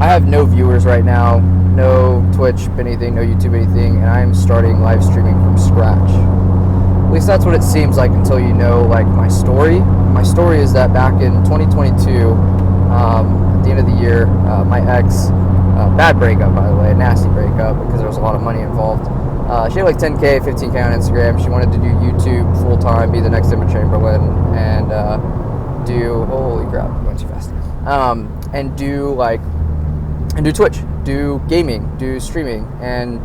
I have no viewers right now, no Twitch anything, no YouTube anything, and I'm starting live streaming from scratch. At least that's what it seems like until you know like my story. My story is that back in 2022, at the end of the year, my ex, bad breakup by the way, a nasty breakup because there was a lot of money involved. She had like 10K, 15K on Instagram. She wanted to do YouTube full time, be the next Emma Chamberlain, and do holy crap, I'm going too fast. And do Twitch, do gaming, do streaming, and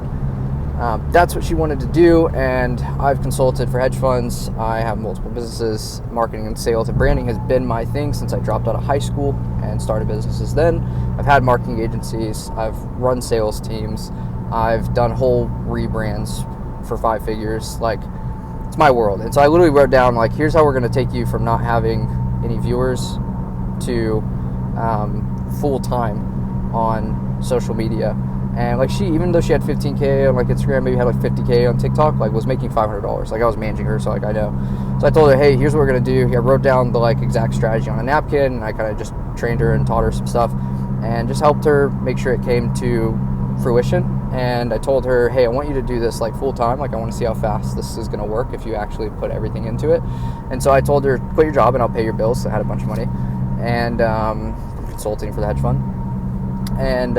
that's what she wanted to do. And I've consulted for hedge funds. I have multiple businesses. Marketing and sales and branding has been my thing since I dropped out of high school and started businesses then. I've had marketing agencies. I've run sales teams. I've done whole rebrands for 5 figures. Like, it's my world. And so I literally wrote down, like, here's how we're going to take you from not having any viewers to full time on social media. And like, she, even though she had 15K on like Instagram, maybe had like 50K on TikTok, like was making $500. Like, I was managing her, so like I know. So I told her, hey, here's what we're gonna do. I wrote down the like exact strategy on a napkin, and I kind of just trained her and taught her some stuff and just helped her make sure it came to fruition. And I told her, hey, I want you to do this like full time. Like, I want to see how fast this is gonna work if you actually put everything into it. And so I told her, quit your job and I'll pay your bills. So I had a bunch of money, and consulting for the hedge fund, and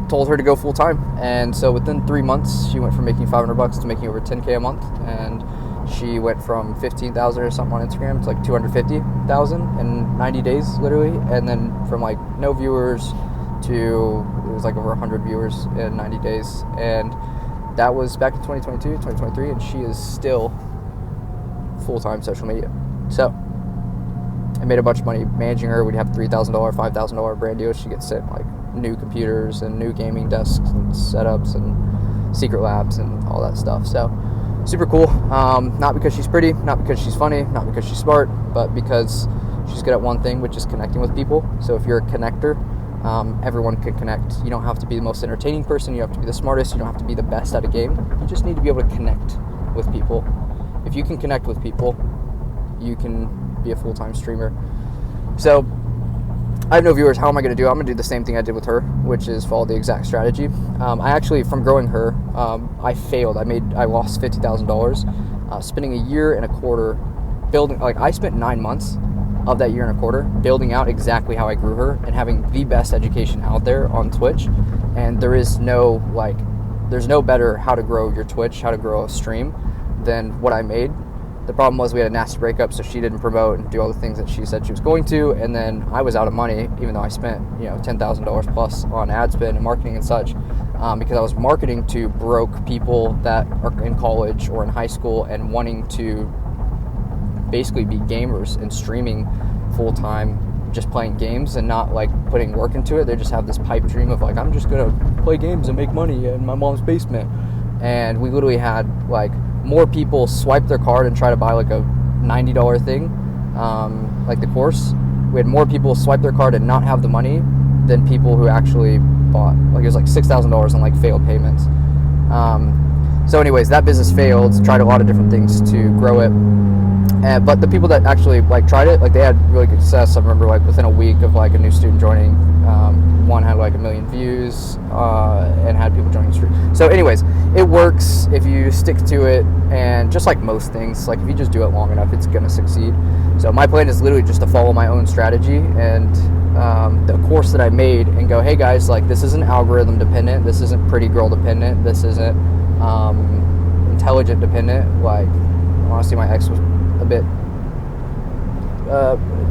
told her to go full time. And so within 3 months, she went from making $500 to making over 10K a month. And she went from 15,000 or something on Instagram to like 250,000 in 90 days, literally. And then from like no viewers to it was like over 100 viewers in 90 days. And that was back in 2022, 2023, and she is still full-time social media. So I made a bunch of money managing her. We'd have $3,000, $5,000 brand deals. She gets sent like new computers and new gaming desks and setups and secret labs and all that stuff. So super cool. Not because she's pretty, not because she's funny, not because she's smart, but because she's good at one thing, which is connecting with people. So if you're a connector, everyone can connect. You don't have to be the most entertaining person. You have to be the smartest. You don't have to be the best at a game. You just need to be able to connect with people. If you can connect with people, you can be a full-time streamer. So I have no viewers. How am I going to do? I'm going to do the same thing I did with her, which is follow the exact strategy. I actually, from growing her, I failed. I lost $50,000, spending a year and a quarter building. Like, I spent 9 months of that year and a quarter building out exactly how I grew her and having the best education out there on Twitch. And there's no better how to grow your Twitch, how to grow a stream than what I made. The problem was we had a nasty breakup, so she didn't promote and do all the things that she said she was going to, and then I was out of money, even though I spent $10,000 plus on ad spend and marketing and such, because I was marketing to broke people that are in college or in high school and wanting to basically be gamers and streaming full time, just playing games and not like putting work into it. They just have this pipe dream of like, I'm just gonna play games and make money in my mom's basement. And we literally had like more people swipe their card and try to buy like a $90 thing, like the course. We had more people swipe their card and not have the money than people who actually bought. Like, it was like $6,000 in like failed payments. So anyways, that business failed. Tried a lot of different things to grow it. But the people that actually like tried it, like they had really good success. I remember like within a week of like a new student joining, one had like 1 million views and had people joining the stream. So anyways, it works if you stick to it, and just like most things, like if you just do it long enough, it's gonna succeed. So my plan is literally just to follow my own strategy and the course that I made and go, hey guys, like this isn't algorithm dependent, this isn't pretty girl dependent, this isn't intelligent dependent. Like, honestly, my ex was a bit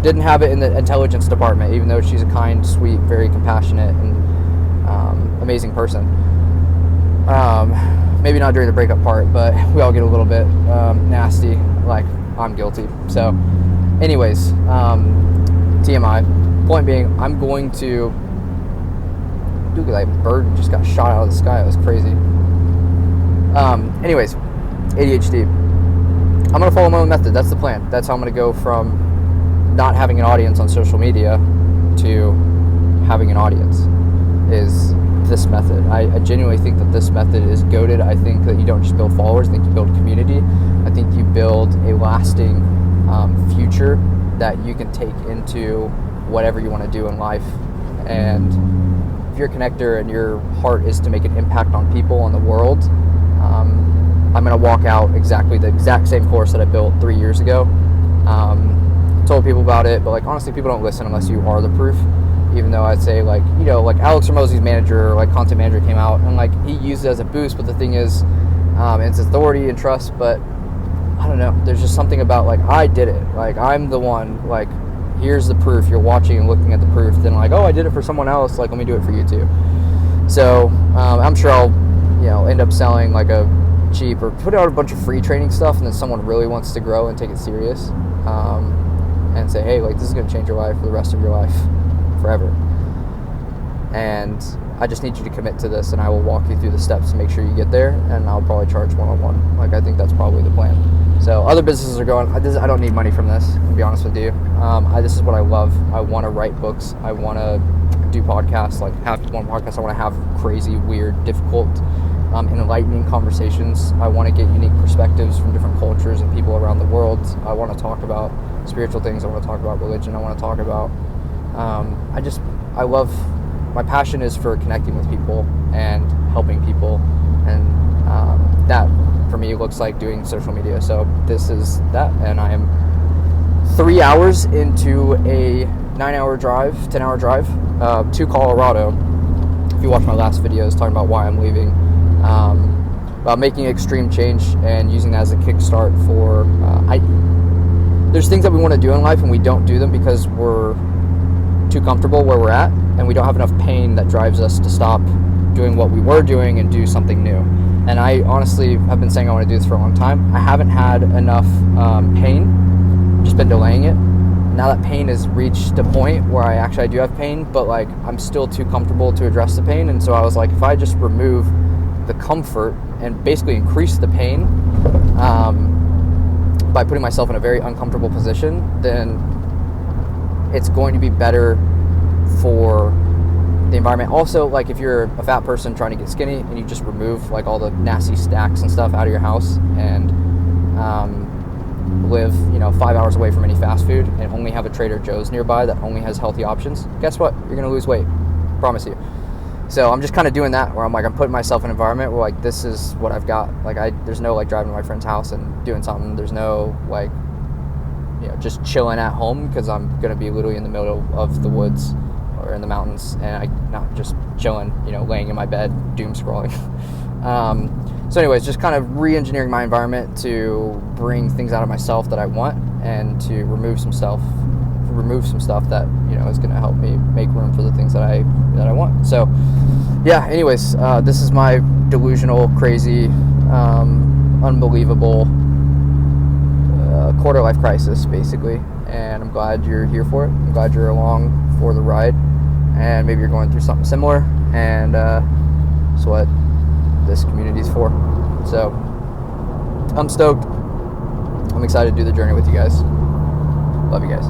didn't have it in the intelligence department, even though she's a kind, sweet, very compassionate and amazing person. Maybe not during the breakup part, but we all get a little bit nasty, like I'm guilty. So anyways, TMI, point being, I'm going to dude, that bird just got shot out of the sky. It was crazy. Anyways, ADHD. I'm going to follow my own method. That's the plan. That's how I'm going to go from not having an audience on social media to having an audience, is this method. I genuinely think that this method is goated. I think that you don't just build followers. I think you build community. I think you build a lasting future that you can take into whatever you want to do in life. And if you're a connector and your heart is to make an impact on people on the world, I'm going to walk out the exact same course that I built 3 years ago. Told people about it, but like honestly, people don't listen unless you are the proof. Even though I'd say like Alex Hormozi's manager, like content manager, came out and like he used it as a boost, but the thing is, it's authority and trust. But I don't know, there's just something about like I did it, like I'm the one, like here's the proof, you're watching and looking at the proof, then like, oh, I did it for someone else, like let me do it for you too. So I'm sure I'll end up selling like a cheap or put out a bunch of free training stuff, and then someone really wants to grow and take it serious, and say, hey, like this is going to change your life for the rest of your life forever, and I just need you to commit to this, and I will walk you through the steps to make sure you get there, and I'll probably charge one-on-one. Like I think that's probably the plan. So other businesses are going, I don't need money from this, to be honest with you. This is what I love. I want to write books. I want to do podcasts, like have one podcast. I want to have crazy, weird, difficult, enlightening conversations. I want to get unique perspectives from different cultures and people around the world. I want to talk about spiritual things. I want to talk about religion. I want to talk about, my passion is for connecting with people and helping people. And that for me looks like doing social media. So this is that. And I am 3 hours into a 9-hour drive, 10-hour drive to Colorado. If you watch my last videos talking about why I'm leaving, about making extreme change and using that as a kickstart for, there's things that we want to do in life and we don't do them because we're too comfortable where we're at and we don't have enough pain that drives us to stop doing what we were doing and do something new. And I honestly have been saying I want to do this for a long time. I haven't had enough pain, just been delaying it. Now that pain has reached a point where I do have pain, but like I'm still too comfortable to address the pain. And so I was like, if I just remove the comfort and basically increase the pain by putting myself in a very uncomfortable position, then it's going to be better for the environment. Also, like if you're a fat person trying to get skinny and you just remove like all the nasty snacks and stuff out of your house and live 5 hours away from any fast food and only have a Trader Joe's nearby that only has healthy options, guess what? You're gonna lose weight, promise you. So I'm just kind of doing that where I'm putting myself in an environment where like this is what I've got. Like there's no like driving to my friend's house and doing something. There's no like just chilling at home because I'm gonna be literally in the middle of the woods or in the mountains, and I'm not just chilling, laying in my bed doom scrolling. So anyways, just kind of re-engineering my environment to bring things out of myself that I want and to remove some stuff that is going to help me make room for the things that I want. So yeah, anyways, this is my delusional, crazy, unbelievable quarter life crisis basically, and I'm glad you're here for it. I'm glad you're along for the ride, and maybe you're going through something similar, and that's what this community is for. So I'm stoked. I'm excited to do the journey with you guys. Love you guys.